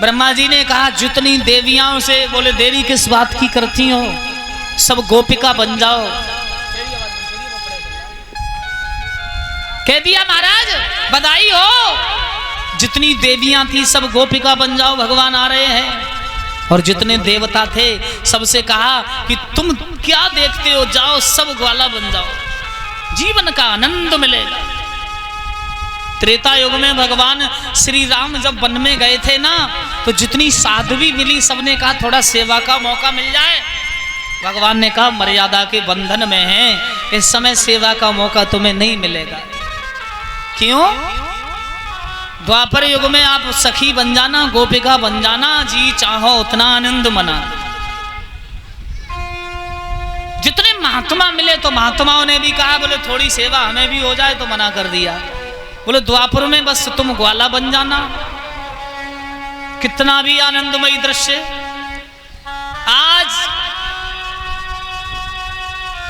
ब्रह्मा जी ने कहा जितनी देवियां से, बोले देवी किस बात की करती हो, सब गोपिका बन जाओ। कह दिया महाराज बधाई हो, जितनी देवियां थी सब गोपिका बन जाओ, भगवान आ रहे हैं। और जितने देवता थे सबसे कहा कि तुम क्या देखते हो, जाओ सब ग्वाला बन जाओ, जीवन का आनंद मिलेगा। त्रेता युग में भगवान श्री राम जब वन में गए थे ना, तो जितनी साध्वी मिली सबने कहा थोड़ा सेवा का मौका मिल जाए। भगवान ने कहा मर्यादा के बंधन में हैं, इस समय सेवा का मौका तुम्हें नहीं मिलेगा। क्यों? द्वापर युग में आप सखी बन जाना, गोपिका बन जाना, जी चाहो उतना आनंद मना। जितने महात्मा मिले तो महात्माओं ने भी कहा बोले थोड़ी सेवा हमें भी हो जाए, तो मना कर दिया। बोले द्वापर में बस तुम ग्वाला बन जाना। कितना भी आनंदमयी दृश्य। आज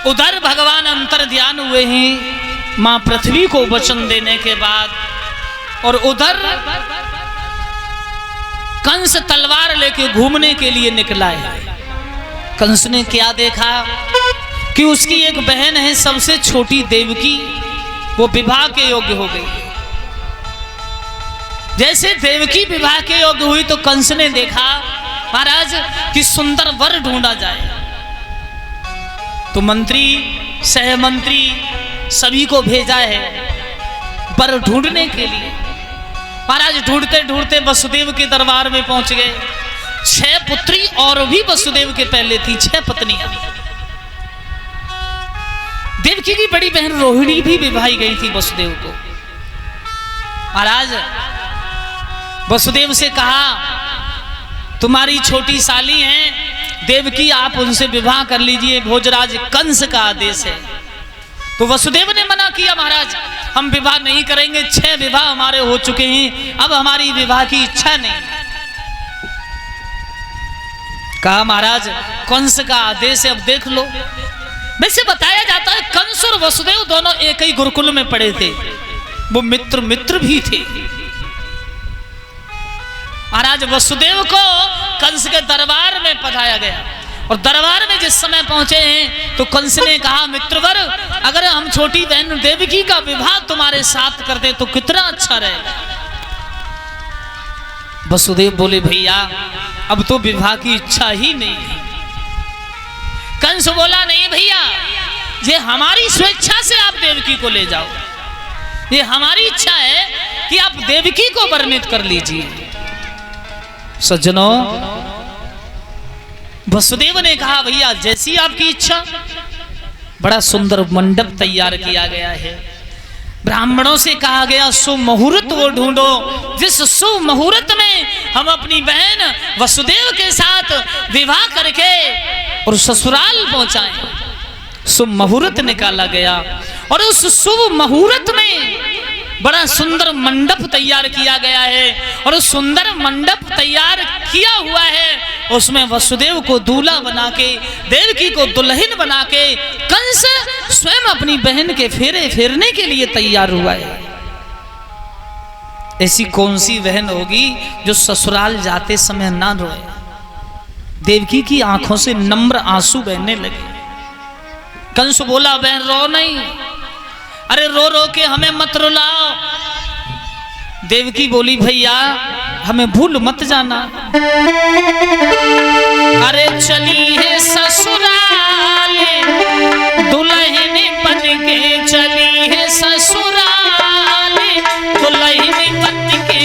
उधर भगवान अंतर ध्यान हुए हैं मां पृथ्वी को वचन देने के बाद, और उधर कंस तलवार लेके घूमने के लिए निकला है। कंस ने क्या देखा कि उसकी एक बहन है सबसे छोटी देवकी, वो विवाह के योग्य हो गई। जैसे देवकी विवाह के योग्य हुई तो कंस ने देखा महाराज कि सुंदर वर ढूंढा जाए। तो मंत्री सहमंत्री सभी को भेजा है वर ढूंढने के लिए। महाराज ढूंढते ढूंढते वसुदेव के दरबार में पहुंच गए। 6 पुत्री और भी वसुदेव के पहले थी, 6 पत्नियां। देवकी की बड़ी बहन रोहिणी भी विवाही गई थी वसुदेव को। महाराज वसुदेव से कहा तुम्हारी छोटी साली हैं देवकी, आप उनसे विवाह कर लीजिए, भोजराज कंस का आदेश है। तो वसुदेव ने मना किया महाराज हम विवाह नहीं करेंगे, 6 विवाह हमारे हो चुके हैं, अब हमारी विवाह की इच्छा नहीं। कहा महाराज कंस का आदेश है, अब देख लो। वैसे बताया जाता है कंस और वसुदेव दोनों एक ही गुरुकुल में पढ़े थे, वो मित्र भी थे। महाराज वसुदेव को कंस के दरबार में पधाया गया, और दरबार में जिस समय पहुंचे हैं तो कंस ने कहा मित्रवर अगर हम छोटी बहन देवकी का विवाह तुम्हारे साथ कर दे तो कितना अच्छा रहेगा। वसुदेव बोले भैया अब तो विवाह की इच्छा ही नहीं है। कंस बोला नहीं भैया, ये हमारी स्वेच्छा से आप देवकी को ले जाओ, ये हमारी इच्छा है कि आप देवकी को वर्णित कर लीजिए। सज्जनों वसुदेव ने कहा भैया जैसी आपकी इच्छा। बड़ा सुंदर मंडप तैयार किया गया है। ब्राह्मणों से कहा गया सुमुहूर्त वो ढूंढो जिस सुमुहूर्त में हम अपनी बहन वसुदेव के साथ विवाह करके और ससुराल पहुंचाएं। शुभ मुहूर्त निकाला गया और उस शुभ मुहूर्त में बड़ा सुंदर मंडप तैयार किया गया है, और उस सुंदर मंडप तैयार किया हुआ है उसमें वसुदेव को दूल्हा बना के देवकी को दुल्हन बना के कंस स्वयं अपनी बहन के फेरे फेरने के लिए तैयार हुआ है। ऐसी कौन सी बहन होगी जो ससुराल जाते समय ना रोए। देवकी की आंखों से नम्र आंसू बहने लगे। कंस बोला बहन रो नहीं, अरे रो रो के हमें मत रुलाओ। देवकी बोली भैया हमें भूल मत जाना। अरे चली है ससुराल दुल्हन बन के, चली है ससुराल दुल्हन बन के।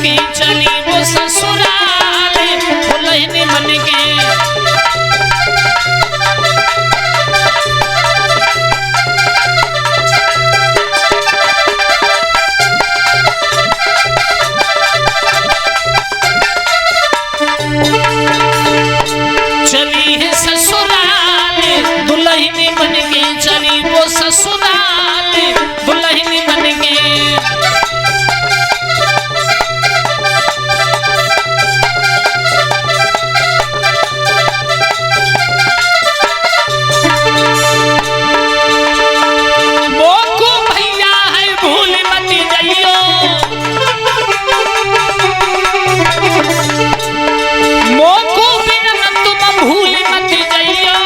के चली वो ससुराल दुल्हन बन के। चली है ससुराल दुल्हन बन के, चली वो ससुराल दुल्हन बन के। मोको भैया है भूल मत जाइयो, मोको बिना तुम भूल मत जाइयो।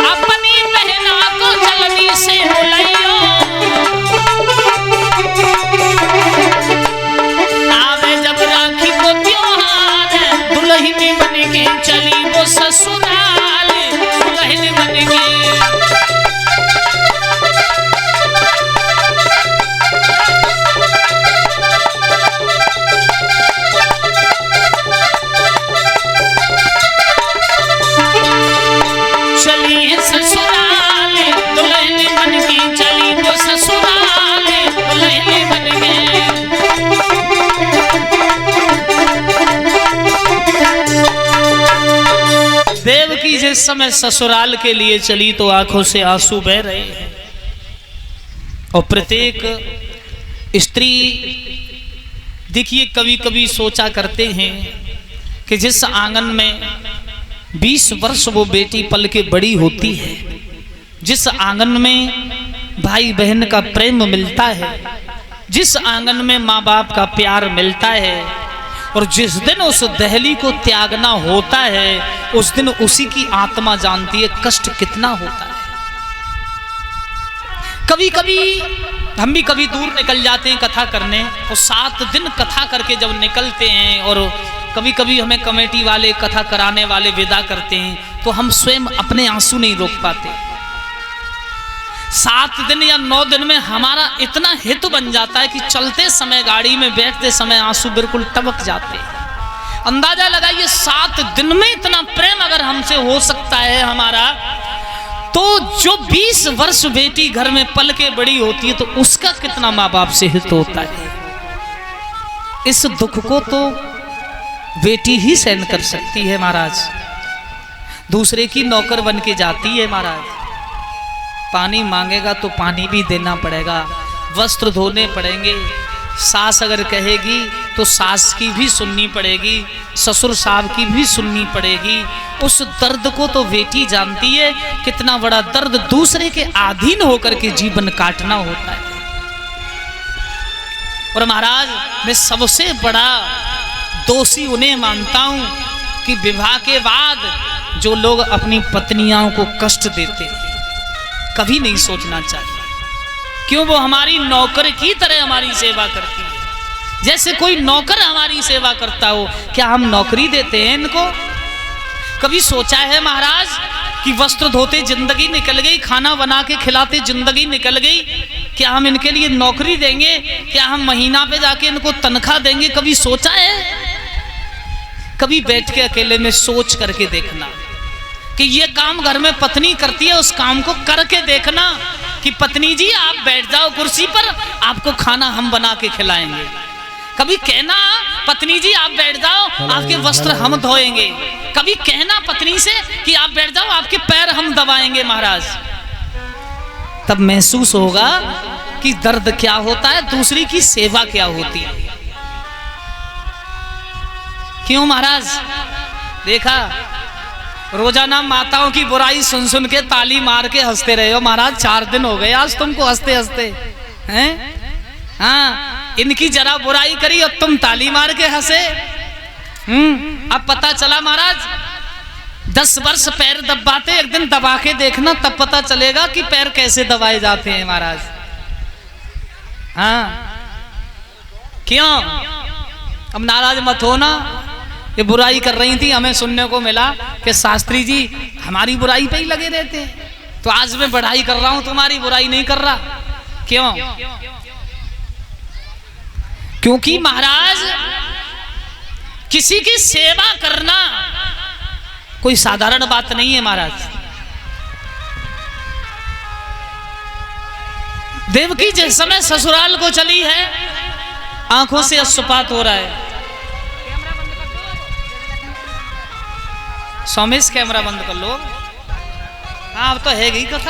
अपनी बहना को जल्दी से बुलाइयो, आवे जब राखी को त्योहार दुल्हन बन के चली वो ससुराल दुल्हन बन के। चली है ससुराल दुल्हन बन के, चली वो ससुराल दुल्हन बन के। देवकी जिस समय ससुराल के लिए चली तो आंखों से आंसू बह रहे हैं, और प्रत्येक स्त्री देखिए कभी कभी सोचा करते हैं कि जिस आंगन में 20 वर्ष वो बेटी पल के बड़ी होती है, जिस आंगन में भाई बहन का प्रेम मिलता है, जिस आंगन में माँ बाप का प्यार मिलता है, और जिस दिन उस दहली को त्यागना होता है उस दिन उसी की आत्मा जानती है कष्ट कितना होता है। कभी कभी हम भी कभी दूर निकल जाते हैं कथा करने, और 7 दिन कथा करके जब निकलते हैं, और कभी कभी हमें कमेटी वाले कथा कराने वाले विदा करते हैं, तो हम स्वयं अपने आंसू नहीं रोक पाते। 7 दिन या 9 दिन में हमारा इतना हित बन जाता है कि चलते समय गाड़ी में बैठते समय आंसू बिल्कुल टपक जाते हैं। अंदाजा लगाइए 7 दिन में इतना प्रेम अगर हमसे हो सकता है हमारा, तो जो 20 वर्ष बेटी घर में पल के बड़ी होती है तो उसका कितना माँ बाप से हित होता है। इस दुख को तो बेटी ही सहन कर सकती है महाराज, दूसरे की नौकर बन के जाती है महाराज। पानी मांगेगा तो पानी भी देना पड़ेगा, वस्त्र धोने पड़ेंगे, सास अगर कहेगी तो सास की भी सुननी पड़ेगी, ससुर साहब की भी सुननी पड़ेगी। उस दर्द को तो बेटी जानती है, कितना बड़ा दर्द दूसरे के अधीन होकर के जीवन काटना होता है। और महाराज मैं सबसे बड़ा दोषी उन्हें मानता हूं कि विवाह के बाद जो लोग अपनी पत्नियों को कष्ट देते हैं, कभी नहीं सोचना चाहिए। क्यों? वो हमारी नौकर की तरह हमारी सेवा करती है, जैसे कोई नौकर हमारी सेवा करता हो। क्या हम नौकरी देते हैं इनको? कभी सोचा है महाराज कि वस्त्र धोते जिंदगी निकल गई, खाना बना के खिलाते जिंदगी निकल गई, क्या हम इनके लिए नौकरी देंगे? क्या हम महीना पे जाके इनको तनख्वाह देंगे? कभी सोचा है? कभी बैठ के अकेले में सोच करके देखना कि ये काम घर में पत्नी करती है, उस काम को करके देखना कि पत्नी जी आप बैठ जाओ कुर्सी पर, आपको खाना हम बना के खिलाएंगे। कभी कहना पत्नी जी आप बैठ जाओ, आपके वस्त्र हम धोएंगे। कभी कहना पत्नी से कि आप बैठ जाओ, आपके पैर हम दबाएंगे महाराज। तब महसूस होगा कि दर्द क्या होता है, दूसरी की सेवा क्या होती है। क्यों महाराज? देखा रोजाना माताओं की बुराई सुन सुन के ताली मार के हंसते रहे हो महाराज। 4 दिन हो गए आज तुमको हंसते हंसते हैं। हाँ, इनकी जरा बुराई करी और तुम ताली मार के हंसे। अब पता चला महाराज 10 वर्ष पैर दबाते, एक दिन दबा के देखना, तब पता चलेगा कि पैर कैसे दबाए जाते हैं महाराज। हाँ, क्यों? अब नाराज मत हो ना। ये बुराई कर रही थी, हमें सुनने को मिला कि शास्त्री जी हमारी बुराई पे ही लगे रहते हैं, तो आज मैं बढ़ाई कर रहा हूं, तुम्हारी बुराई नहीं कर रहा। क्यों? क्योंकि महाराज किसी की सेवा करना कोई साधारण बात नहीं है महाराज। देवकी जिस समय ससुराल को चली है, आंखों से अश्रुपात हो रहा है। सोमेश कैमरा बंद कर लो। हाँ अब तो है ही कथा।